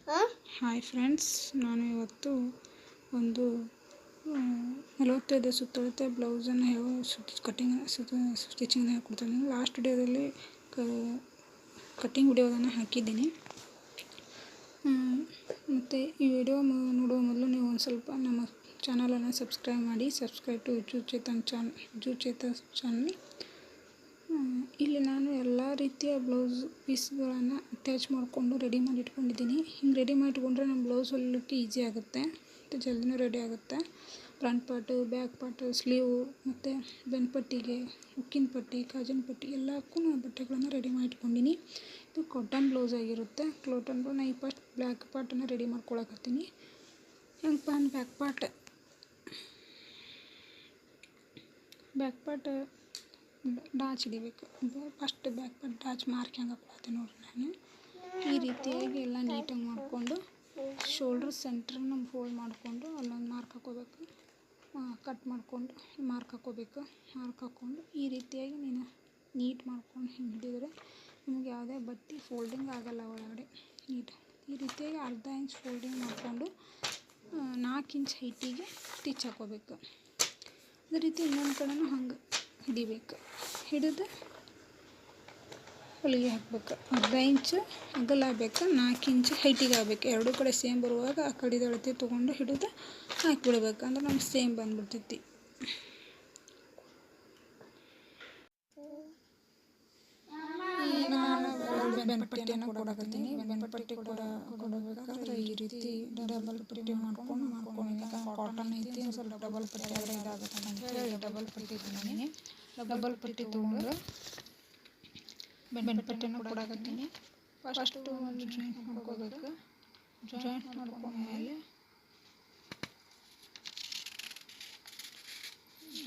Hi friends, ನಾನು ಇವತ್ತು ಒಂದು 45 ಸುತ್ತಳತೆ ಬ್ಲೌಸನ್ನು ಸ್ಟಿಚಿಂಗ್ ಹೇಳ್ಕೊಡ್ತೀನಿ. ಲಾಸ್ಟ್ ವಿಡಿಯೋದಲ್ಲಿ ಕಟ್ಟಿಂಗ್ ವಿಡಿಯೋವನ್ನು ಹಾಕಿದ್ದೀನಿ. ಮತ್ತು ಈ ವಿಡಿಯೋ ನೋಡುವ ಮೊದಲು ನೀವು ಒಂದು ಸ್ವಲ್ಪ ನಮ್ಮ ಚಾನಲನ್ನು ಸಬ್ಸ್ಕ್ರೈಬ್ ಮಾಡಿ. Subscribe to Juchetan channel. ಇಲ್ಲಿ ನಾನು ಎಲ್ಲ ರೀತಿಯ ಬ್ಲೌಸ್ ಪೀಸ್ಗಳನ್ನು ಅಟ್ಯಾಚ್ ಮಾಡಿಕೊಂಡು ರೆಡಿ ಮಾಡಿ ಇಟ್ಕೊಂಡಿದ್ದೀನಿ. ಹಿಂಗೆ ರೆಡಿ ಮಾಡಿ ಇಟ್ಕೊಂಡ್ರೆ ನಮ್ಮ ಬ್ಲೌಸ್ ಹೊಲಿಲಿಕ್ಕೆ ಈಸಿ ಆಗುತ್ತೆ ಮತ್ತು ಜಲ್ದಿನೂ ರೆಡಿ ಆಗುತ್ತೆ. Front part, back part, sleeve ಮತ್ತು ಬೆನ್ಪಟ್ಟಿಗೆ, ಉಕ್ಕಿನ ಪಟ್ಟಿ, ಕಾಜಿನ ಪಟ್ಟಿ ಎಲ್ಲಕ್ಕೂ ನಾನು ಬಟ್ಟೆಗಳನ್ನು ರೆಡಿ ಮಾಡಿ ಇಟ್ಕೊಂಡಿನಿ. ಇದು ಕಾಟನ್ ಬ್ಲೌಸ್ ಆಗಿರುತ್ತೆ. ಕಾಟನ್ ಬ್ಲೌಸ್ ನಾನು ಫಸ್ಟ್ ಬ್ಯಾಕ್ ಪಾರ್ಟನ್ನು ರೆಡಿ ಮಾಡ್ಕೊಳಕತ್ತೀನಿ. ಹೆಂಗಪ್ಪ ಅಂದ್ರೆ ಬ್ಯಾಕ್ ಪಾರ್ಟ್ ಡಾಚ್ ಹಿಡಿಬೇಕು. ಫಸ್ಟ್ ಬ್ಯಾಕ್ ಪಾರ್ಟ್ ಡಾಚ್ ಮಾರ್ಕ್ ಹೆಂಗೆ ಹಾಕ್ಕೊಳ್ತೀನಿ ನೋಡಿರಿ. ನಾನು ಈ ರೀತಿಯಾಗಿ ಎಲ್ಲ ನೀಟಾಗಿ ಮಾಡಿಕೊಂಡು ಶೋಲ್ಡ್ರ್ ಸೆಂಟ್ರನ್ನ ಫೋಲ್ಡ್ ಮಾಡಿಕೊಂಡು ಅಲ್ಲೊಂದು ಮಾರ್ಕ್ ಹಾಕ್ಕೋಬೇಕು. ಕಟ್ ಮಾಡಿಕೊಂಡು ಮಾರ್ಕ್ ಹಾಕ್ಕೋಬೇಕು. ಮಾರ್ಕ್ ಹಾಕ್ಕೊಂಡು ಈ ರೀತಿಯಾಗಿ ನೀನು ನೀಟ್ ಮಾಡ್ಕೊಂಡು ಹಿಂಗೆ ಹಿಡಿದ್ರೆ ನಿಮಗೆ ಯಾವುದೇ ಬಟ್ಟೆ ಫೋಲ್ಡಿಂಗ್ ಆಗೋಲ್ಲ ಒಳಗಡೆ. ನೀಟ್ ಈ ರೀತಿಯಾಗಿ ಅರ್ಧ ಇಂಚ್ ಫೋಲ್ಡಿಂಗ್ ಮಾಡಿಕೊಂಡು 4 ಇಂಚ್ ಹೈಟಿಗೆ ಸ್ಟಿಚ್ ಹಾಕ್ಕೋಬೇಕು. ಅದೇ ರೀತಿ ಇನ್ನೊಂದು ಕಡೆನೂ ಹಂಗೆ ಹಿಡಿಬೇಕು. ಹಿಡಿದು ಹೊಲಿಗೆ ಹಾಕ್ಬೇಕು. ಅರ್ಧ ಇಂಚು ಅಗಲ ಆಗಬೇಕು, 4 ಇಂಚು ಹೈಟಿಗೆ ಆಗಬೇಕು. ಎರಡೂ ಕಡೆ ಸೇಮ್ ಬರುವಾಗ ಆ ಕಡೆದು ಅಳತೆ ತೊಗೊಂಡು ಹಿಡಿದು ಹಾಕಿಬಿಡ್ಬೇಕು. ಅಂದ್ರೆ ನಮ್ಗೆ ಸೇಮ್ ಬಂದ್ಬಿಡ್ತೈತಿ. ನಾನು ಬೆನ್ಪಟ್ಟಿಯನ್ನು ಕೊಡಕತ್ತೀನಿ. ಬೆನ್ಪಟ್ಟಿ ಕೊಡಬೇಕಾದ್ರೆ ಈ ರೀತಿ ಡಬಲ್ ಪಟ್ಟಿ ಮಾಡ್ಕೊಂಡು ಕಾಟನ್ ಐತಿ, ಸ್ವಲ್ಪ ಡಬಲ್ ಪಟ್ಟಿ ಆದರೆ ಇದಾಗುತ್ತೆ ಅಂತ ಹೇಳಿ ಡಬಲ್ ಪಟ್ಟಿ ತೊಗೊಂಡಿನಿ. ಡಬಲ್ ಪಟ್ಟಿ ತೊಗೊಂಡು ಬೆನ್ಪಟ್ಟಿಯನ್ನು ಕೊಡಕತ್ತೀನಿ. ಫಸ್ಟು ಒಂದು ಜಾಯಿಂಟ್ ಮಾಡ್ಕೋಬೇಕು. ಜಾಯಿಂಟ್ ಮಾಡ್ಕೊಂಡ್ಮೇಲೆ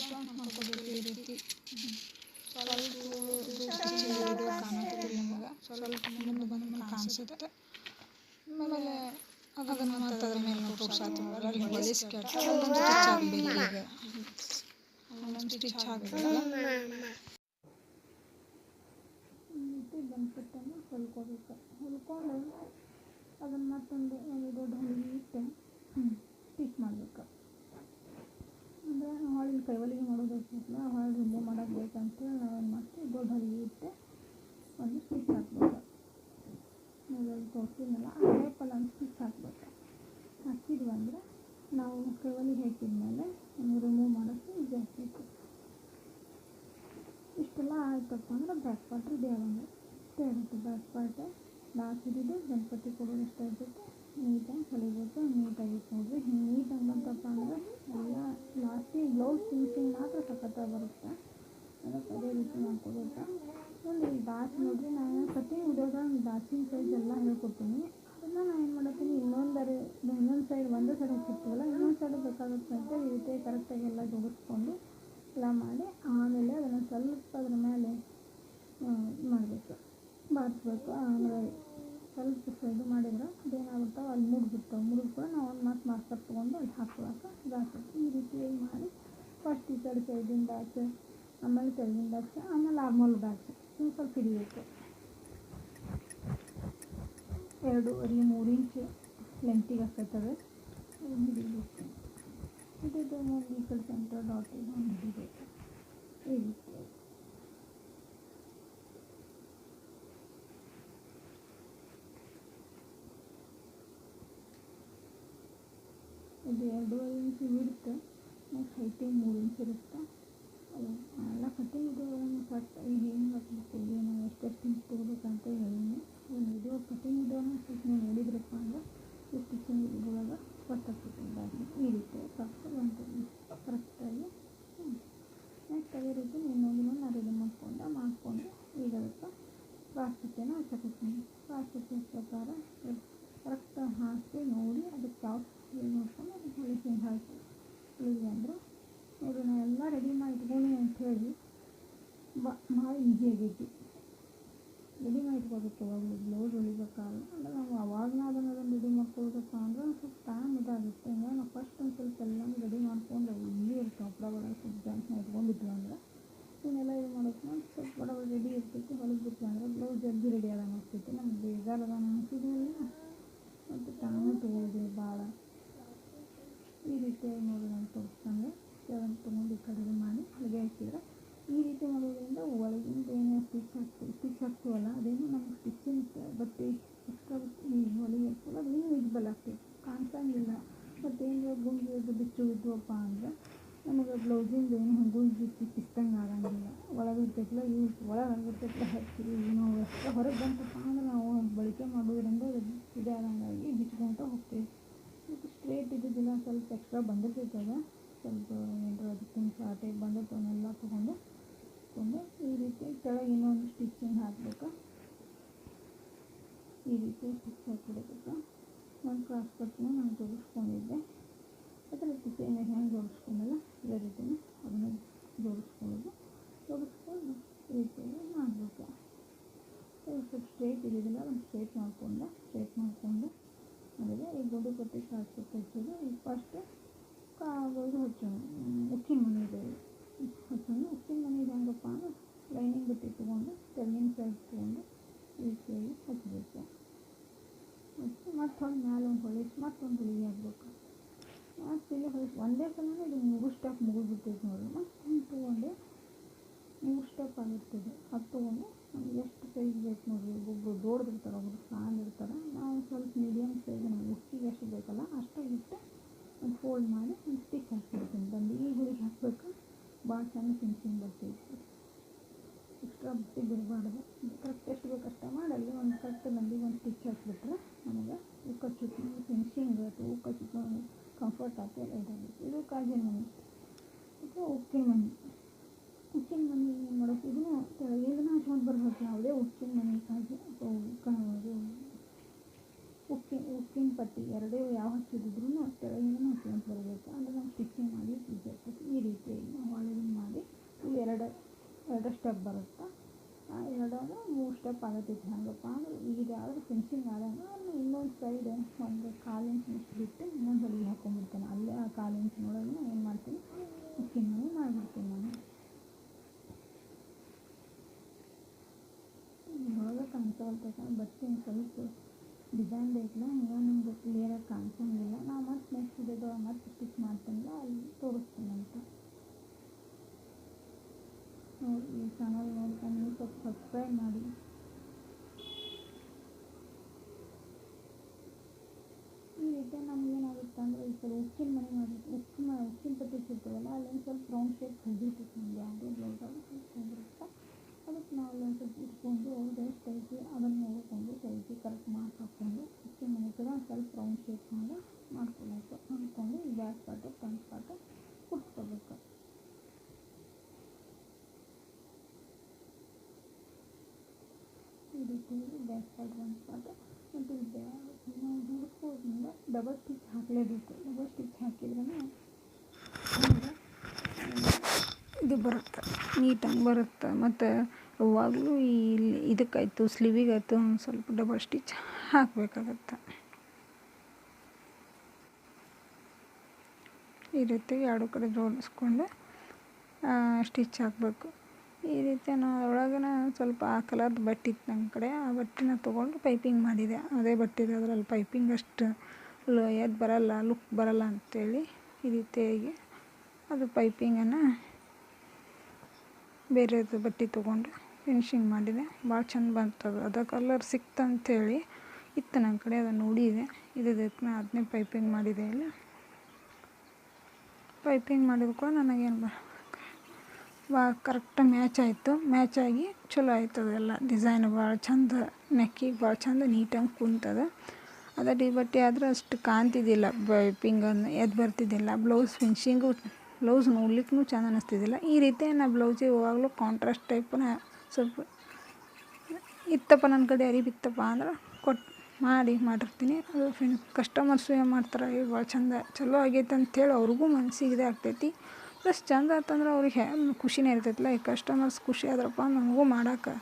ಜಾಯಿಂಟ್ ಮಾಡ್ಕೋಬೇಕು. ಈ ರೀತಿ ಸ್ವಲ್ಪ ಕಾಣುತ್ತೆ ನಿಮಗೆ, ಸ್ವಲ್ಪ ಮುಂದೆ ಬಂದ ಕಾಣಿಸುತ್ತೆ. ಆಮೇಲೆ ಅದನ್ನು ಮತ್ತೆ ಅದ್ರ ಮೇಲೆ ನಾವು ತೋರ್ಸಾತೀವಲ್ಲ, ಅಲ್ಲಿ ಹೊಲಿಸಿ ಕೆಟ್ಟ ಅಲ್ಲೊಂದು ಸ್ಟಿಚ್ ಆಗಬೇಕು. ಈಗ ಅಲ್ಲೊಂದು ಸ್ಟಿಚ್ ಆಗಬೇಕಲ್ಲ, ಈ ರೀತಿ ಬೆನ್ಪಟ್ಟನ್ನು ಹೊಲ್ಕೋಬೇಕು. ಹೊಲ್ಕೊಂಡು ಅದನ್ನು ಮತ್ತೊಂದು ದೊಡ್ಡ ಹೊಲಿಗೆ ಇಟ್ಟು ಸ್ಟಿಚ್ ಮಾಡಬೇಕು. ಅಂದರೆ ಹಾಳಿನ ಕೈವಲಿಗೆ ಮಾಡೋದಕ್ಕಿಂತ ಹಾಳು ರಿಮೂವ್ ಮಾಡೋಕ್ಕೆ ಬೇಕಂತೇಳಿ ನಾವೇನು ಮಾಡ್ತೀವಿ, ದೊಡ್ಡ ಹೊಲಿಗೆ ಇಟ್ಟು ಒಂದು ಸ್ಟಿಚ್ ಹಾಕ್ಬೇಕು. ಮೊದಲು ತೋರಿಸಿದ್ನಲ್ಲ ಆ ಟೈಪಲ್ಲಿ ಒಂದು ಸ್ಟಿಚ್ ಹಾಕ್ಬೇಕು. ಹಾಕಿದ್ವಿ ಅಂದರೆ ನಾವು ಕೈವಲಿಗೆ ಹಾಕಿದ್ಮೇಲೆ ರಿಮೂವ್ ಮಾಡೋಕ್ಕೆ ಈಸಿ ಆಗ್ತೈತಿ. ಇಷ್ಟೆಲ್ಲ ಆಯ್ತಪ್ಪ ಅಂದ್ರೆ ಬ್ಯಾಕ್ ಪಾರ್ಟ್ ರೆಡಿ ಆಗೋಂಗೆ ಇಷ್ಟೇ ಇರುತ್ತೆ. ಬ್ಯಾಕ್ ಪಾರ್ಟ್ ಡಾಚ್ ಹಿಡಿದು ಬೆನ್ಪಟ್ಟಿ ಕೊಡೋದು ಇಷ್ಟ ಇರ್ತೈತೆ. ನೀಟಾಗಿ ಹೊಲಿಬೇಕು. ನೀಟಾಗಿತ್ತು ನೋಡಿರಿ. ಹಿಂಗೆ ನೀಟಾಗಿ ಬಂತಪ್ಪ ಅಂದರೆ ಎಲ್ಲ ಲಾಸ್ಟಿಗೆ ಬ್ಲೌಸ್ ಫಿನಿಶಿಂಗ್ ಮಾತ್ರ ಸಖತ್ತಾಗಿ ಬರುತ್ತೆ. ಅದಕ್ಕೆ ಅದೇ ರೀತಿ ಮಾಡ್ಕೋಬೇಕು. ಒಂದು ಈ ಡಾಚ್ ನೋಡಿರಿ, ನಾನು ಕಟ್ಟಿಂಗ್ ವಿಡಿಯೋದಾಗ ಡಾಚಿನ ಸೈಜ್ ಎಲ್ಲ ಹೇಳ್ಕೊಡ್ತೀನಿ. ಅದನ್ನು ನಾನು ಏನು ಮಾಡತ್ತೀನಿ, ಇನ್ನೊಂದು ಸೈಡ್ ಒಂದೇ ಸೈಡ್ ಹಾಕಿರ್ತೀವಲ್ಲ, ಇನ್ನೊಂದು ಸೈಡ್ ಬೇಕಾಗುತ್ತೆ ಅಂತ ಈ ರೀತಿ ಕರೆಕ್ಟಾಗಿ ಎಲ್ಲ ಜೋಡಿಸ್ಕೊಂಡು ಎಲ್ಲ ಮಾಡಿ ಆಮೇಲೆ ಅದನ್ನು ಸ್ವಲ್ಪ ಅದ್ರ ಮೇಲೆ ಮಾಡಬೇಕು, ಬಾರಿಸ್ಬೇಕು. ಆಮೇಲೆ ಸ್ವಲ್ಪ ಇದು ಮಾಡಿದ್ರೆ ಅದೇನಾಗುತ್ತವೆ ಅಲ್ಲಿ ಮುರಿದು ಕೂಡ ನಾವು ಒಂದು ಮಾರ್ಕರ್ ತೊಗೊಂಡು ಅಲ್ಲಿ ಹಾಕ್ಕೊಳಕ್ಕೆ ಇದಾಗ್ತೈತಿ. ಈ ರೀತಿಯಾಗಿ ಮಾಡಿ ಫಸ್ಟ್ ಈ ಕಡೆ ಸೈಡಿಂದ ಡಾಚ್, ಆಮೇಲೆ ಕೆಳಗಿನ ಡಾಚ್, ಆಮೇಲೆ ಆರ್ಮೋಲ್ ಡಾಚ್ ಸ್ವಲ್ಪ ಹಿಡಿಬೇಕು. 2.5-3 ಇಂಚು ಲೆಂತಿಗೆ ಆಗ್ತೈತವೆ. ಹಿಡಿಬೇಕು. ಹಿಡಿದು ಒಂದು ಈ ಕಡೆ ಸೆಂಟರ್ ಡಾಟಿಗೆ ಒಂದು ಹಿಡಿಬೇಕು. ಈ ರೀತಿಯಾಗಿ ಇದು 2.5 ಇಂಚು ಬಿಡುತ್ತೆ. ನೆಕ್ಸ್ಟ್ ಹೈಟಿಗೆ 3 ಇಂಚ್ ಇರುತ್ತೆ. ಎಲ್ಲ ಕಟ್ಟಿಂಗ್ ವಿಡಿಯೋಗಳನ್ನು ಕಟ್ ಈಗ ಹೆಂಗೆ ಹಾಕ್ಬೇಕು, ಏನು ಎಷ್ಟೆಷ್ಟು ಇಂಚ್ ತೊಗೋಬೇಕಂತ ಹೇಳೀನಿ. ಒಂದು ವಿಡಿಯೋ ಕಟ್ಟಿಂಗ್ ವಿಡಿಯೋನ ಸ್ವಲ್ಪ ನೀವು ನೋಡಿದ್ರಪ್ಪ ಅಂದ್ರೆ ಈ ಸ್ಟಿಚಿಂಗ್ ವಿಡಿಯೋದಾಗ ಗೊತ್ತಾಗ್ತೈತಿ. ಈ ರೀತಿ ಕರೆಕ್ಟಾಗಿ ನೆಕ್ಸ್ಟ್ ಅದೇ ರೀತಿ ಇನ್ನೊಂದು ನಾನು ರೆಡಿ ಮಾಡಿಕೊಂಡು ಈಗ ಅದಕ್ಕೆ ಕ್ರಾಸ್ ಪಟ್ಟಿಯನ್ನು ಹಚ್ಚಾಕತ್ತೀನಿ. ಕ್ರಾಸ್ ಪಟ್ಟಿ ಪ್ರಕಾರ ಕರೆಕ್ಟಾಗಿ ಹಾಕಿ ನೋಡಿ ಅದಕ್ಕೆ ಯಾವ ನೋಡ್ಕೊಂಡು ಹೊಲಿಗೆ ಹಾಕಿ ಹೊಲಿಗೆ ಅಂದರೆ ನೋಡಿ ನಾನು ಎಲ್ಲ ರೆಡಿ ಮಾಡಿ ಇಟ್ಕೊಂಡು ಅಂಥೇಳಿ ಭಾಳ ಈಸಿ ಆಗೈತಿ. ರೆಡಿ ಮಾಡಿ ಇಟ್ಕೋಬೇಕು. ಯಾವಾಗಲೂ ಬ್ಲೌಸ್ ಹೊಲಿಬೇಕಾದ್ರೆ ಅಂದರೆ ನಾವು ಹೊಲಿಗೆ ಹಾಕ್ಬೋದು ಅದು ಇನ್ನೂ ವಿಸಿಬಲ್ ಆಗ್ತೈತಿ, ಕಾಣಿಸಂಗಿಲ್ಲ. ಮತ್ತು ಏನಾರ ಗುಂಡು ಇದು ಬಿಚ್ಚು ಇದ್ವಪ್ಪ ಅಂದ್ರೆ ನಮಗೆ ಬ್ಲೌಸಿಂದ ಏನು ಗುಂಡು ಕಿಸ್ತಂಗೆ ಆಗಂಗಿಲ್ಲ. ಒಳಗಿರ್ತೈತಲ್ಲ ಒಳಗಾಗಿರ್ತೈತಲ್ಲ ಹಚ್ಚಿರಿ ಏನೋ ಅಷ್ಟು ಹೊರಗೆ ಬಂತಪ್ಪ ಅಂದ್ರೆ ನಾವು ಬಳಕೆ ಮಾಡೋದ್ರಿಂದ ಇದೇ ಆದಂಗಾಗಿ ಬಿಚ್ಕೊತ ಹೋಗ್ತೀವಿ. ಮತ್ತು ಸ್ಟ್ರೇಟ್ ಇದ್ದಿದ್ದಿಲ್ಲ ಸ್ವಲ್ಪ ಎಕ್ಸ್ಟ್ರಾ ಬಂದಿರ್ತೈತೆ ಅದು ಸ್ವಲ್ಪ ಏನಾರ ಅದಕ್ಕಿಂತ ಶಾರ್ಟೇಜ್ ಬಂದಿರ್ತವನ್ನೆಲ್ಲ ತೊಗೊಂಡು ಈ ರೀತಿ ಕೆಳಗೆ ಇನ್ನೊಂದು ಸ್ಟಿಚಿಂಗ್ ಹಾಕ್ಬೇಕು. ಈ ರೀತಿ ಸ್ಟಿಚ್ ಹಾಕಿಬಿಡ್ಬೇಕು. ಒಂದು ಕ್ರಾಸ್ ಕಟ್ನ ನಾನು ಜೋಡಿಸ್ಕೊಂಡಿದ್ದೆ, ಅದರ ರೀತಿ ಸೇಮ್ ಹೆಂಗೆ ಜೋಡಿಸ್ಕೊಂಡಲ್ಲ ಇದೇ ರೀತಿಯೇ ಅದನ್ನು ಜೋಡಿಸ್ಕೊಂಡು ಈ ರೀತಿಯಾಗಿ ಮಾಡಬೇಕು. ಸ್ವಲ್ಪ ಸ್ಟ್ರೇಟ್ ಇದ್ದಿದ್ದಿಲ್ಲ ಅದನ್ನು ಸ್ಟ್ರೇಟ್ ಮಾಡಿಕೊಂಡು ಆಮೇಲೆ ಈ ದೊಡ್ಡ ಪಟ್ಟಿ ಕ್ರಾಸ್ ಕಟ್ ಹಚ್ಚೋದು. ಈಗ ಫಸ್ಟ್ ಇದು ಹಚ್ಚೋಣ, ಉಕ್ಕಿನ ಮನೆ ಇದೆ ಹಚ್ಚೋಣ. ಉಕ್ಕಿನ ಮನೆಗೆ ಹೆಂಗಪ್ಪ ಅಂದ್ರೆ ಲೈನಿಂಗ್ ಬಟ್ಟೆ ತೊಗೊಂಡು ತೆಳ್ಳಿನ ಸೈಡ್ ತೊಗೊಂಡು ಈ ರೀತಿಯಾಗಿ ಹಚ್ಚಬೇಕು. ಹಚ್ಚಿ ಮತ್ತು ಹೊಳ್ಳಿ ಮ್ಯಾಲೆ ಒಂದು ಹೊಲಿಸಿ ಮತ್ತೊಂದು ಹೊಲಿಗೆ ಹಾಕ್ಬೇಕು. ಮತ್ತು ಇಲ್ಲಿ ಹೊಲಿಸಿ ಒಂದೇ ಸಲನೇ ಇದು 3 ಸ್ಟೆಪ್ ಮುಗಿದ್ಬಿಡ್ತೈತೆ ನೋಡಿರಿ. ಮತ್ತು ತೊಗೊಂಡು 3 ಸ್ಟೆಪ್ ಆಗಿರ್ತದೆ. ಅದು ತೊಗೊಂಡು ನಮ್ಗೆ ಎಷ್ಟು ಸೈಜ್ ಬೇಕು ನೋಡಿರಿ, ಒಬ್ಬೊಬ್ರು ದೊಡ್ಡದಿರ್ತಾರೆ, ಒಬ್ಬರು ಸಣ್ಣ ಇರ್ತಾರೆ. ನಾವು ಸ್ವಲ್ಪ ಮೀಡಿಯಮ್ ಸೈಜ್ ನಮ್ಗೆ ಉಕ್ಕಿಗೆ ಎಷ್ಟು ಬೇಕಲ್ಲ ಅಷ್ಟು ಇಟ್ಟು ಒಂದು ಫೋಲ್ಡ್ ಮಾಡಿ ಒಂದು ಸ್ಟಿಚ್ ಹಾಕ್ಬಿಡ್ತೀನಿ. ಬಂದು ಈ ಹುಡುಗಿ ಹಾಕಬೇಕು, ಭಾಳ ಚೆಂದ ಫಿನಿಶಿಂಗ್ ಬರ್ತೈತಿ. ಎಕ್ಸ್ಟ್ರಾ ಬಟ್ಟೆ ಬಿಡಬಾರ್ದು, ಕರೆಕ್ಟ್ ಎಷ್ಟು ಬೇಕು ಅಷ್ಟೇ ಮಾಡಲ್ಲಿ ಒಂದು ಕರೆಕ್ಟ್ ಮಂದಿಗೆ ಒಂದು ಸ್ಟಿಚ್ ಹಾಕಿಬಿಟ್ರೆ ನಮಗೆ ಕಚ್ಚುತ್ತೆ ಫಿನಿಶಿಂಗ್ ಅಥವಾ ಕಚ್ಚುತ್ತೆ ಕಂಫರ್ಟ್ ಆಗ್ತದೆ ಇದಾಗುತ್ತೆ. ಇದು ಕಾಜಿನ ಮನೆ ಅಥವಾ ಉಕ್ಕಿನ ಮನೆ. ಉಕ್ಕಿನ ಮನೆ ಏನು ಮಾಡೋದು, ಇದನ್ನು ಕೆಳಗಿಂದನೇ ಹಚ್ಕೊಂಡು ಬರ್ಬೇಕು. ಯಾವುದೇ ಉಕ್ಕಿನ ಮನೆ ಕಾಜಿ ಅಥವಾ ಉಕ್ಕಿನ ಪಟ್ಟಿ ಎರಡೇ ಯಾವ ಹಚ್ಚಿದ್ರು ಕೆಳಗಿಂದನೇ ಹಚ್ಕೊಂಡು ಬರಬೇಕು. ಅಂದರೆ ನಾವು ಸ್ಟಿಚಿಂಗ್ ಮಾಡಿ ಈಸಿ ಆಗ್ತದೆ. ಈ ರೀತಿಯಾಗಿ ನಾವು ಒಳಗಿನ ಮಾಡಿ ಇಲ್ಲಿ ಎರಡು ಸ್ಟೆಪ್ ಬರುತ್ತೆ. ಆ ಎರಡಾದ್ರೆ 3 ಸ್ಟೆಪ್ ಆಗತ್ತೈತಿ. ಹೆಂಗಪ್ಪ ಅಂದ್ರೆ ಇದು ಯಾವುದು ಫಿನಿಶಿಂಗ್ ಆದಂಗೆ ಇನ್ನೊಂದು ಸೈಡ್ ಒಂದು 1/4 ಇಂಚಿನಷ್ಟು ಬಿಟ್ಟು ಇನ್ನೊಂದು ಹೊಲಿಗೆ ಹಾಕ್ಕೊಂಡ್ಬಿಡ್ತೇನೆ. ಅಲ್ಲೇ ಆ 1/4 ಇಂಚಿನೊಳಗೆ ಏನು ಮಾಡ್ತೀನಿ, ಉಕ್ಕಿನ ಮನೆ ಮಾಡಿಬಿಡ್ತೀನಿ ನಾನು. ಇದ್ರೊಳಗೆ ಕಾಣಿಸೋಲ್ತಕ್ಕ ಬಟ್ಟೆ ಸ್ವಲ್ಪ ಡಿಸೈನ್ ಬೇಕಲ್ಲ, ಹಿಂಗೆ ನಮ್ಗೆ ಕ್ಲಿಯರಾಗಿ ಕಾಣಿಸೋಂಗಿಲ್ಲ. ನಾವು ಮತ್ತೆ ನೆಕ್ಸ್ಟ್ ವಿಡಿಯೋದೊಳಗೆ ಮತ್ತೆ ಸ್ಟಿಚ್ ಮಾಡ್ತೀನಲ್ಲ ಅಲ್ಲಿ ತೋರಿಸ್ತೀನಿ ಅಂತ. ನೋಡಿ ಈ ಚಾನಲ್ ನೋಡ್ಕೊಂಡು ನೀವು ಸ್ವಲ್ಪ ಸಬ್ಸ್ಕ್ರೈಬ್ ಮಾಡಿ. ಈ ರೀತಿ ನಮ್ಗೆ ಏನಾಗುತ್ತೆ ಅಂದರೆ ಈ ಥರ ಉಕ್ಕಿನ ಮನೆ ಮಾಡಿರ್ತೀವಿ, ಉಕ್ಕಿನ ಪಟ್ಟಿ ಸಿಗ್ತವಲ್ಲ ಅಲ್ಲೊಂದು ಸ್ವಲ್ಪ ರೌಂಡ್ ಶೇಪ್ ಹೊಂದಿರ್ತೈತೆ ನಮಗೆ ಯಾವುದೇ ಬ್ಲೌಸಲ್ಲಿ ಹೊಂದಿರುತ್ತೆ. ಅದಕ್ಕೆ ನಾವು ಅಲ್ಲೊಂದು ಸ್ವಲ್ಪ ಇಟ್ಕೊಂಡು ಅವ್ರದ್ದು ಎಷ್ಟು ಐತಿ ಅದನ್ನು ನೋಡಿಕೊಂಡು ಕೈಗೆ ಕರೆಕ್ಟ್ ಮಾರ್ಕ್ ಹಾಕ್ಕೊಂಡು ಉಕ್ಕಿನ ಮನೆ ಕೂಡ ಒಂದು ಸ್ವಲ್ಪ ರೌಂಡ್ ಶೇಪ್ ಮಾಡ್ಕೊಬೇಕು. ಅಂದ್ಕೊಂಡು ಈ ಬ್ಯಾಕ್ ಪಾರ್ಟು ಫ್ರಂಟ್ ಪಾರ್ಟು ಕುಟ್ಕೋಬೇಕು. ಈ ರೀತಿ ಬ್ಯಾಕ್ ಪಾರ್ಟ್ ಫ್ರಂಟ್ ಪಾರ್ಟು ಮತ್ತು ನಾವು ಹುಡುಕೋದ್ರಿಂದ ಡಬಲ್ ಸ್ಟಿಚ್ ಹಾಕಲೇಬೇಕು. ಡಬಲ್ ಸ್ಟಿಚ್ ಹಾಕಿದ್ರೇ ಇದು ಬರುತ್ತೆ, ನೀಟಾಗಿ ಬರುತ್ತೆ. ಮತ್ತು ಯಾವಾಗಲೂ ಇದಕ್ಕಾಯ್ತು ಸ್ಲೀವಿಗಾಯ್ತು ಒಂದು ಸ್ವಲ್ಪ ಡಬಲ್ ಸ್ಟಿಚ್ ಹಾಕಬೇಕಾಗತ್ತೆ. ಈ ರೀತಿ ಎರಡು ಕಡೆ ಜೋಡಿಸ್ಕೊಂಡು ಸ್ಟಿಚ್ ಹಾಕಬೇಕು. ಈ ರೀತಿ ನಾವು ಒಳಗನ ಸ್ವಲ್ಪ ಆ ಕಲರ್ದು ಬಟ್ಟೆ ಇತ್ತು ನನ್ನ ಕಡೆ, ಆ ಬಟ್ಟೆನ ತೊಗೊಂಡು ಪೈಪಿಂಗ್ ಮಾಡಿದೆ. ಅದೇ ಬಟ್ಟೆದು ಅದರಲ್ಲಿ ಪೈಪಿಂಗ್ ಅಷ್ಟು ಎದ್ದು ಬರಲ್ಲ, ಲುಕ್ ಬರಲ್ಲ ಅಂಥೇಳಿ ಈ ರೀತಿಯಾಗಿ ಅದು ಪೈಪಿಂಗನ್ನು ಬೇರೆದು ಬಟ್ಟೆ ತೊಗೊಂಡು ಫಿನಿಶಿಂಗ್ ಮಾಡಿದೆ. ಭಾಳ ಚೆಂದ ಬಂತದು. ಅದು ಕಲರ್ ಸಿಕ್ತಂಥೇಳಿ ಇತ್ತು ನನ್ನ ಕಡೆ, ಅದನ್ನು ನೋಡಿದೆ. ಇದಕ್ಕೆ ಅದನ್ನೇ ಪೈಪಿಂಗ್ ಮಾಡಿದೆ. ಇಲ್ಲಿ ಪೈಪಿಂಗ್ ಮಾಡಿದ ಕೂಡ ನನಗೇನು ಭಾಳ ಕರೆಕ್ಟಾಗಿ ಮ್ಯಾಚ್ ಆಗಿ ಚಲೋ ಆಯ್ತದೆ. ಎಲ್ಲ ಡಿಸೈನ್ ಭಾಳ ಚೆಂದ, ನೆಕ್ಕಿಗೆ ಭಾಳ ಚೆಂದ ನೀಟಾಗಿ ಕುಂತದ. ಅದೇ ಬಟ್ಟೆ ಆದರೆ ಅಷ್ಟು ಕಾಣ್ತಿದ್ದಿಲ್ಲ, ಪೈಪಿಂಗನ್ನು ಎದ್ದು ಬರ್ತಿದ್ದಿಲ್ಲ. ಬ್ಲೌಸ್ ಫಿನಿಶಿಂಗು ಬ್ಲೌಸ್ ನೋಡ್ಲಿಕ್ಕೂ ಚೆಂದ ಅನ್ನಿಸ್ತಿದ್ದಿಲ್ಲ. ಈ ರೀತಿ ನಾನು ಬ್ಲೌಸಿಗೆ ಯಾವಾಗಲೂ ಕಾಂಟ್ರಾಸ್ಟ್ ಟೈಪನ್ನ ಸ್ವಲ್ಪ ಇತ್ತಪ್ಪ ನನ್ನ ಕಡೆ ಅರಿವಿತ್ತಪ್ಪ ಅಂದ್ರೆ ಮಾಡಿರ್ತೀನಿ. ಅದು ಕಸ್ಟಮರ್ಸು ಏನು ಮಾಡ್ತಾರೆ, ಭಾಳ ಚೆಂದ ಚಲೋ ಆಗೈತೆ ಅಂಥೇಳಿ ಅವ್ರಿಗೂ ಮನಸ್ಸಿಗೆ ಇದೇ ಆಗ್ತೈತಿ. ಪ್ಲಸ್ ಚೆಂದ ಆತಂದ್ರೆ ಅವ್ರಿಗೆ ಖುಷಿನೇ ಇರ್ತೈತಿಲ್ಲ. ಈ ಕಸ್ಟಮರ್ಸ್ ಖುಷಿ ಆದ್ರಪ್ಪ ನಮಗೂ ಮಾಡೋಕೆ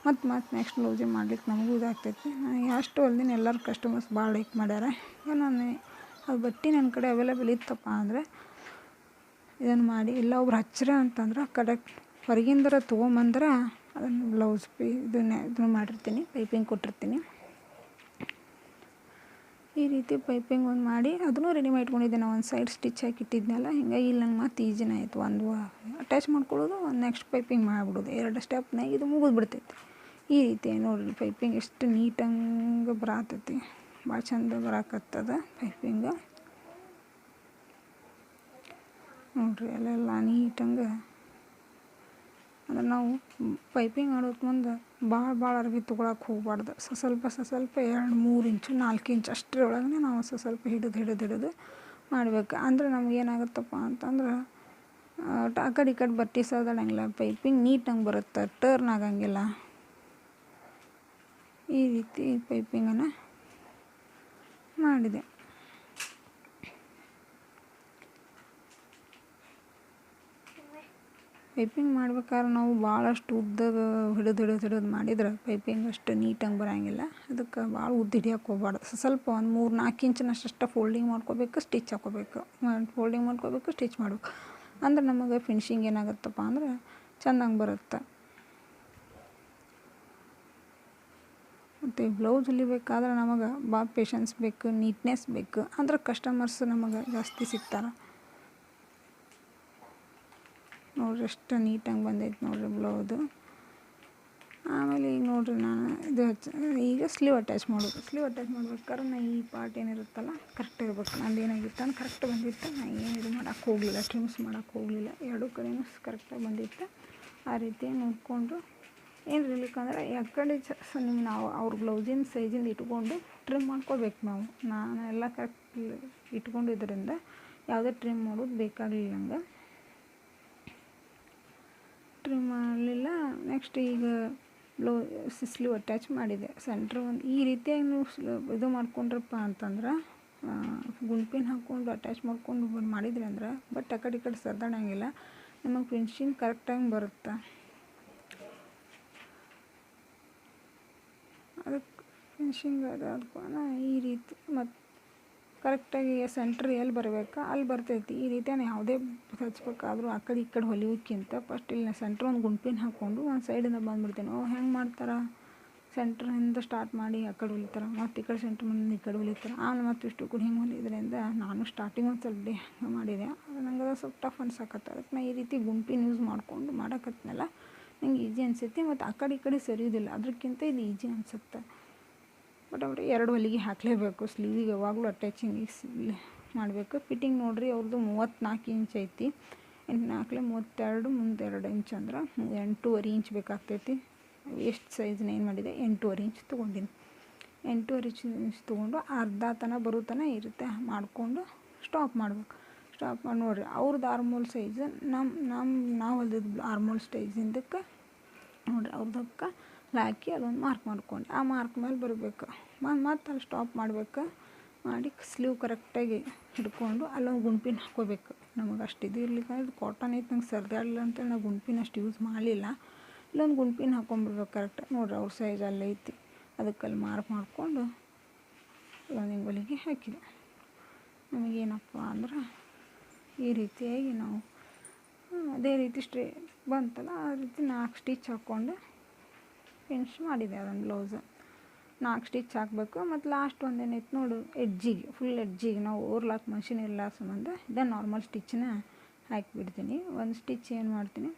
ಮತ್ತು ನೆಕ್ಸ್ಟ್ ಬ್ಲೌಸಿಗೆ ಮಾಡ್ಲಿಕ್ಕೆ ನಮಗೂ ಇದಾಗ್ತೈತಿ. ನಾನು ಎಷ್ಟು ಹೊಲ್ದಿನಿ ಎಲ್ಲರೂ ಕಸ್ಟಮರ್ಸ್ ಭಾಳ ಲೈಕ್ ಮಾಡ್ಯಾರ. ನಾನು ಅದು ಬಟ್ಟೆ ನನ್ನ ಕಡೆ ಅವೈಲೇಬಲ್ ಇತ್ತಪ್ಪ ಅಂದರೆ ಇದನ್ನು ಮಾಡಿ, ಇಲ್ಲ ಒಬ್ರು ಹಚ್ಚಿರ ಅಂತಂದ್ರೆ ಕರೆಕ್ಟ್ ಹೊರಗಿಂದರ ತೊಗೊಂಬಂದ್ರೆ ಅದನ್ನು ಬ್ಲೌಸ್ ಇದನ್ನು ಮಾಡಿರ್ತೀನಿ, ಪೈಪಿಂಗ್ ಕೊಟ್ಟಿರ್ತೀನಿ. ಈ ರೀತಿ ಪೈಪಿಂಗ್ ಒಂದು ಮಾಡಿ ಅದನ್ನು ರೆಡಿ ಮಾಡ್ಕೊಂಡಿದ್ದೆ. ನಾವು ಒಂದು ಸೈಡ್ ಸ್ಟಿಚ್ ಹಾಕಿಟ್ಟಿದ್ನಲ್ಲ, ಹಿಂಗಾಗಿ ಇಲ್ಲಿ ನಂಗೆ ಮತ್ತೆ ಈಜಿನ ಆಯಿತು. ಒಂದು ಅಟ್ಯಾಚ್ ಮಾಡ್ಕೊಳ್ಳೋದು, ಒಂದು ನೆಕ್ಸ್ಟ್ ಪೈಪಿಂಗ್ ಮಾಡಿಬಿಡೋದು. 2 ಸ್ಟೆಪ್ನಾಗ ಇದು ಮುಗಿದ್ಬಿಡ್ತೈತಿ. ಈ ರೀತಿ ನೋಡಿರಿ ಪೈಪಿಂಗ್ ಎಷ್ಟು ನೀಟಂಗೆ ಬರತೈತಿ. ಭಾಳ ಚಂದ ಬರಾಕತ್ತದ ಪೈಪಿಂಗ. ನೋಡಿರಿ ಅಲ್ಲೆಲ್ಲ ನೀಟಂಗೆ. ಅಂದ್ರೆ ನಾವು ಪೈಪಿಂಗ್ ಮಾಡೋಕೆ ಮುಂದೆ ಭಾಳ ಅರ್ಬಿ ತೊಗೊಳಕ್ಕೆ ಹೋಗ್ಬಾರ್ದು. ಸ್ವಲ್ಪ 2-3 ಇಂಚು 4 ಇಂಚು ಅಷ್ಟರೊಳಗೆ ನಾವು ಸ್ವಲ್ಪ ಹಿಡಿದು ಮಾಡ್ಬೇಕು. ಅಂದ್ರೆ ನಮಗೇನಾಗುತ್ತಪ್ಪ ಅಂತಂದ್ರೆ ಆ ಕಡೆ ಈ ಕಡೆ ಬಟ್ಟೆ ಸರಿದಾಡಂಗಿಲ್ಲ, ಪೈಪಿಂಗ್ ನೀಟಂಗೆ ಬರುತ್ತೆ, ಟರ್ನ್ ಆಗಂಗಿಲ್ಲ. ಈ ರೀತಿ ಪೈಪಿಂಗನ್ನು ಮಾಡಿದೆ. ಪೈಪಿಂಗ್ ಮಾಡ್ಬೇಕಾದ್ರೆ ನಾವು ಭಾಳಷ್ಟು ಉದ್ದದ ಹಿಡಿದು ಮಾಡಿದ್ರೆ ಪೈಪಿಂಗ್ ಅಷ್ಟು ನೀಟಂಗೆ ಬರೋಂಗಿಲ್ಲ. ಅದಕ್ಕೆ ಭಾಳ ಉದ್ದ ಹಿಡಿಯೋಕೆ ಹೋಗ್ಬಾರ್ದು. ಸ್ವಲ್ಪ ಒಂದು 3-4 ಇಂಚಿನಷ್ಟು ಫೋಲ್ಡಿಂಗ್ ಮಾಡ್ಕೋಬೇಕು, ಸ್ಟಿಚ್ ಹಾಕ್ಕೋಬೇಕು. ಫೋಲ್ಡಿಂಗ್ ಮಾಡ್ಕೋಬೇಕು, ಸ್ಟಿಚ್ ಮಾಡಬೇಕು. ಅಂದ್ರೆ ನಮಗೆ ಫಿನಿಶಿಂಗ್ ಏನಾಗುತ್ತಪ್ಪ ಅಂದ್ರೆ ಚೆಂದಂಗೆ ಬರುತ್ತೆ. ಮತ್ತು ಬ್ಲೌಸ್ ಹೊಲಿಬೇಕಾದ್ರೆ ನಮಗೆ ಭಾಳ ಪೇಷನ್ಸ್ ಬೇಕು, ನೀಟ್ನೆಸ್ ಬೇಕು. ಅಂದ್ರೆ ಕಸ್ಟಮರ್ಸ್ ನಮಗೆ ಜಾಸ್ತಿ ಸಿಗ್ತಾರೆ. ನೋಡಿರಿ ಎಷ್ಟು ನೀಟಂಗೆ ಬಂದೈತೆ ನೋಡಿರಿ ಬ್ಲೌದು. ಆಮೇಲೆ ಈಗ ನೋಡಿರಿ ನಾನು ಈಗ ಸ್ಲೀವ್ ಅಟ್ಯಾಚ್ ಮಾಡೋದು. ಸ್ಲೀವ್ ಅಟ್ಯಾಚ್ ಮಾಡ್ಬೇಕಾದ್ರೆ ನಾನು ಈ ಪಾರ್ಟ್ ಏನಿರುತ್ತಲ್ಲ ಕರೆಕ್ಟ್ ಇರ್ಬೇಕು. ನಂದು ಏನಾಗಿತ್ತು ಅಂದ್ರೆ ಕರೆಕ್ಟ್ ಬಂದಿತ್ತು. ನಾನು ಏನು ಇದು ಮಾಡೋಕ್ಕೆ ಹೋಗಲಿಲ್ಲ, ಟ್ರಿಮ್ಸ್ ಮಾಡೋಕ್ಕೆ ಹೋಗಲಿಲ್ಲ. ಎರಡೂ ಕಡೆಯೂ ಕರೆಕ್ಟಾಗಿ ಬಂದಿತ್ತು. ಆ ರೀತಿ ನೋಡಿಕೊಂಡು ಏನು ಇರ್ಲಿಕ್ಕಂದ್ರೆ ಯಾಕಡೆ ನಾವು ಅವ್ರ ಬ್ಲೌಸಿನ ಸೈಜಿಂದ ಇಟ್ಕೊಂಡು ಟ್ರಿಮ್ ಮಾಡ್ಕೋಬೇಕು ನಾವು. ನಾನು ಎಲ್ಲ ಕರೆಕ್ಟ್ ಇಟ್ಕೊಂಡಿದ್ದರಿಂದ ಯಾವುದೇ ಟ್ರಿಮ್ ಮಾಡೋದು ಬೇಕಾಗಲಿಲ್ಲ ನಂಗೆ. ಟ್ರಿಮ್ ಮಾಡಲಿಲ್ಲ. ನೆಕ್ಸ್ಟ್ ಈಗ ಸ್ಲೀವ್ ಅಟ್ಯಾಚ್ ಮಾಡಿದೆ. ಸೆಂಟ್ರ್ ಒಂದು ಈ ರೀತಿಯಾಗಿ ನೀವು ಇದು ಮಾಡ್ಕೊಂಡ್ರಪ್ಪ ಅಂತಂದ್ರೆ ಗುಂಪಿನ ಹಾಕ್ಕೊಂಡು ಅಟ್ಯಾಚ್ ಮಾಡ್ಕೊಂಡು ಮಾಡಿದ್ರಿ ಅಂದ್ರೆ ಬಟ್ ಆ ಕಡೆ ಈ ಕಡೆ ಸರಿದಾಡಂಗಿಲ್ಲ. ನಮಗೆ ಫಿನಿಶಿಂಗ್ ಕರೆಕ್ಟಾಗಿ ಬರುತ್ತೆ. ಅದಕ್ಕೆ ಫಿನಿಶಿಂಗ್ ಅದಕ್ಕೆ ಈ ರೀತಿ ಮತ್ತು ಕರೆಕ್ಟಾಗಿ ಸೆಂಟ್ರ್ ಎಲ್ಲಿ ಬರಬೇಕು ಅಲ್ಲಿ ಬರ್ತೈತಿ. ಈ ರೀತಿ ಯಾವುದೇ ಹಚ್ಬೇಕಾದ್ರೂ ಆ ಕಡೆ ಈ ಕಡೆ ಹೊಲಿಯೋಕ್ಕಿಂತ ಫಸ್ಟ್ ಇಲ್ಲಿ ಸೆಂಟ್ರ್ ಒಂದು ಗುಂಪಿನ ಹಾಕ್ಕೊಂಡು ಒಂದು ಸೈಡಿಂದ ಬಂದುಬಿಡ್ತೀನಿ. ಹೆಂಗೆ ಮಾಡ್ತಾರೆ, ಸೆಂಟ್ರಿಂದ ಸ್ಟಾರ್ಟ್ ಮಾಡಿ ಆ ಕಡೆ ಹೊಲಿತಾರೆ, ಮತ್ತು ಈ ಕಡೆ ಸೆಂಟ್ರ್ ಮುಂದೆ ಈ ಕಡೆ ಹೊಲಿತಾರೆ. ಆಮೇಲೆ ಮತ್ತು ಇಷ್ಟು ಕೂಡ ಹಿಂಗೆ ಹೊಲಿದ್ರಿಂದ ನಾನು ಸ್ಟಾರ್ಟಿಂಗ್ ಒಂದು ಸ್ವಲ್ಪ ಹಂಗೆ ಮಾಡಿದೆ. ಅದು ನಂಗೆ ಅದು ಸ್ವಲ್ಪ ಟಫ್ ಅನ್ಸಕತ್ತೆ. ಅದಕ್ಕೆ ನಾನು ಈ ರೀತಿ ಗುಂಪಿನ ಯೂಸ್ ಮಾಡ್ಕೊಂಡು ಮಾಡಕತ್ನಲ್ಲ ನಂಗೆ ಈಜಿ ಅನಿಸುತ್ತೆ. ಮತ್ತು ಆ ಕಡೆ ಈ ಕಡೆ ಸರಿಯೋದಿಲ್ಲ, ಅದಕ್ಕಿಂತ ಇದು ಈಜಿ ಅನಿಸುತ್ತೆ. ಬಟ್ ಅವ್ರು 2 ಹೊಲಿಗೆ ಹಾಕಲೇಬೇಕು. ಸ್ಲೀವಿಗೆ ಯಾವಾಗಲೂ ಅಟ್ಯಾಚಿಂಗ್ ಮಾಡಬೇಕು. ಫಿಟ್ಟಿಂಗ್ ನೋಡಿರಿ ಅವ್ರದ್ದು 34 ಇಂಚ್ ಐತಿ. 4 32 ಮುಂದೆ 2 ಇಂಚ್ ಅಂದ್ರೆ 8.5 ಇಂಚ್ ಬೇಕಾಗ್ತೈತಿ. ಎಷ್ಟು ಸೈಜ್ನ ಏನು ಮಾಡಿದೆ 8.5 ಇಂಚ್ ತೊಗೊಂಡಿನಿ. 8.5 ಇಂಚ್ ತೊಗೊಂಡು ಅರ್ಧ ತನಕ ಬರೋ ತನಕ ಇರುತ್ತೆ ಮಾಡಿಕೊಂಡು ಸ್ಟಾಪ್ ಮಾಡ್ಬೇಕು. ಸ್ಟಾಪ್ ಮಾಡಿ ನೋಡಿರಿ ಅವ್ರದ್ದು ಆರ್ಮೋಲ್ ಸೈಜ್ ನಾವು ಹೊಲಿದಿದ್ದು ಆರ್ಮೋಲ್ ಸೈಜಿಂದಕ್ಕೆ ನೋಡಿರಿ ಅವ್ರದಕ್ಕೆ ಹಾಕಿ ಅದೊಂದು ಮಾರ್ಕ್ ಮಾಡ್ಕೊಂಡು ಆ ಮಾರ್ಕ್ ಮೇಲೆ ಬರಬೇಕು. ಮತ್ತು ಅಲ್ಲಿ ಸ್ಟಾಪ್ ಮಾಡಬೇಕು. ಮಾಡಿ ಸ್ಲೀವ್ ಕರೆಕ್ಟಾಗಿ ಹಿಡ್ಕೊಂಡು ಅಲ್ಲೊಂದು ಗುಂಪಿನ ಹಾಕ್ಕೋಬೇಕು. ನಮಗೆ ಅಷ್ಟು ಇದು ಇರ್ಲಿಕ್ಕೆ ಇದು ಕಾಟನ್ ಐತೆ ನಂಗೆ ಸರಿದಾಡಲಿಲ್ಲ ಅಂತೇಳಿ ನಾವು ಗುಂಪಿನ ಅಷ್ಟು ಯೂಸ್ ಮಾಡಲಿಲ್ಲ. ಇಲ್ಲೊಂದು ಗುಂಪಿನ ಹಾಕ್ಕೊಂಬಿಡ್ಬೇಕು ಕರೆಕ್ಟ್. ನೋಡಿರಿ ಅವ್ರ ಸೈಜ್ ಅಲ್ಲೈತಿ, ಅದಕ್ಕಲ್ಲಿ ಮಾರ್ಕ್ ಮಾಡಿಕೊಂಡು ಒಂದು ಹಿಂಗೊಲಿಗೆ ಹಾಕಿದೆ. ನಮಗೇನಪ್ಪ ಅಂದ್ರೆ ಈ ರೀತಿಯಾಗಿ ನಾವು ಅದೇ ರೀತಿ ಬಂತಲ್ಲ ಆ ರೀತಿ 4 ಸ್ಟಿಚ್ ಹಾಕ್ಕೊಂಡು ಫಿನಿಶ್ ಮಾಡಿದೆ ಅದೊಂದು ಬ್ಲೌಸು. 4 ಸ್ಟಿಚ್ ಹಾಕಬೇಕು. ಮತ್ತು ಲಾಸ್ಟ್ ಒಂದೇನೈತೆ ನೋಡು ಎಡ್ಜಿಗೆ ಫುಲ್ ಎಡ್ಜಿಗೆ ನಾವು ಓರ್ಲಾಕ್ ಮಷಿನ್ ಇಲ್ಲ ಸಂಬಂಧ ಇದೇ ನಾರ್ಮಲ್ ಸ್ಟಿಚ್ನ ಹಾಕಿಬಿಡ್ತೀನಿ. ಒಂದು ಸ್ಟಿಚ್ ಏನು ಮಾಡ್ತೀನಿ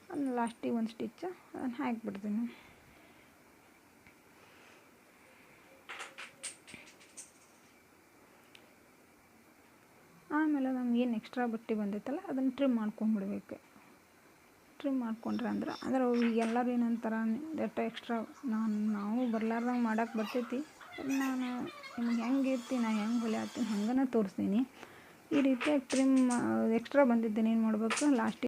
ಅದನ್ನು ಲಾಸ್ಟಿಗೆ ಒಂದು ಸ್ಟಿಚ್ ಅದನ್ನು ಹಾಕಿಬಿಡ್ತೀನಿ. ಆಮೇಲೆ ನಮಗೇನು ಎಕ್ಸ್ಟ್ರಾ ಬಟ್ಟೆ ಬಂದೈತಲ್ಲ ಅದನ್ನು ಟ್ರಿಮ್ ಮಾಡ್ಕೊಂಡ್ಬಿಡ್ಬೇಕು. ಟ್ರಿಮ್ ಮಾಡ್ಕೊಂಡ್ರೆ ಅಂದ್ರೆ ಅವ್ರು ಎಲ್ಲರೂ ಏನಂತಾರೆ ದಟ್ ಎಕ್ಸ್ಟ್ರಾ ನಾವು ಬರ್ಲಾರ್ದಂಗೆ ಮಾಡೋಕೆ ಬರ್ತೈತಿ. ನಾನು ನಿಮ್ಗೆ ಹೆಂಗೆ ಇರ್ತೀನಿ ನಾನು ಹೆಂಗೆ ಹೊಲಿಯಾತೀನಿ ಹಂಗನೇ ತೋರಿಸ್ತೀನಿ. ಈ ರೀತಿಯಾಗಿ ಟ್ರಿಮ್ ಎಕ್ಸ್ಟ್ರಾ ಬಂದಿದ್ದೇನೆ ಏನು ಮಾಡಬೇಕು ಲಾಸ್ಟಿಗೆ